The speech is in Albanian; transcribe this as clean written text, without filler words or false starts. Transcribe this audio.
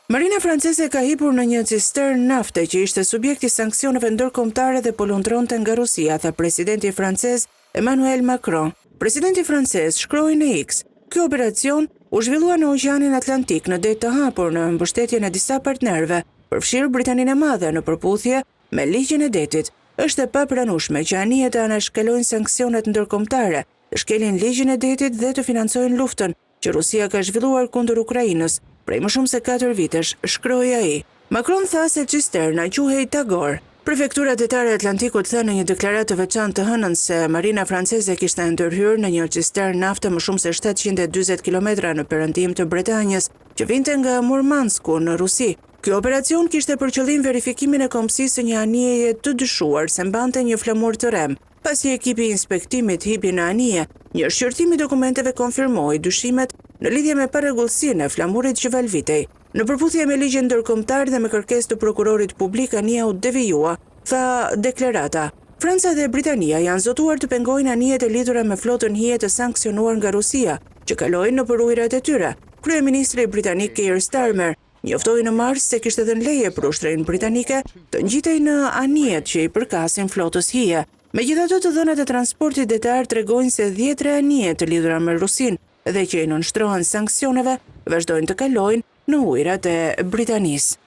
Marina franceze ka hipur në një cistern nafte që ishte subjekti sanksioneve ndërkombëtare dhe po lundronte nga Rusia, tha presidenti francez Emmanuel Macron. Presidenti francez shkroi në X: "Ky operacion u zhvillua në Oqeanin Atlantik në det të hapur në mbështetjen e disa partnerëve, përfshirë Britaninë e Madhe, në përputhje me ligjin e detit. Është e papranueshme që anijet të anashkalojnë sanksionet ndërkombëtare, të shkelin ligjin e detit dhe të financojnë luftën që Rusia ka zhvilluar kundër Ukrainës prej më shumë se 4 vitesh", shkroi ai. Macron tha se cisterna quhej Tagor. Prefektura Detare e Atlantikut tha në një deklaratë të veçantë të hënën se marina franceze kishte ndërhyrë në një cistern nafte më shumë se 740 kilometra në perëndim të Bretanjës, që vinte nga Murmansku në Rusi. Ky operacion kishte për qëllim verifikimin e kombësisë së një anijeje të dyshuar se mbante një flamur të rem. Pasi ekipi i inspektimit hipi në anije, një shqyrtim i dokumenteve konfirmoi dyshimet në lidhje me parregullsinë e flamurit që valvitej. Në përputhje me ligjin ndërkombëtar dhe me kërkesë të prokurorit publik, anija u devijua, tha deklarata. Franca dhe Britania janë zotuar të pengojnë anijet e lidhura me flotën hije të sanksionuar nga Rusia, që kalojnë në ujërat e tyre. Kryeministri britanik Keir Starmer njoftoi në mars se kishte dhënë leje për ushtrinë britanike të ngjitej në anijet që i përkasin flotës hije. Megjithatë, të dhënat e transportit detar tregojnë se 10 anije të lidhura me Rusinë dhe që i nënshtrohen sanksioneve vazhdojnë të kalojnë në ujërat e Britanisë.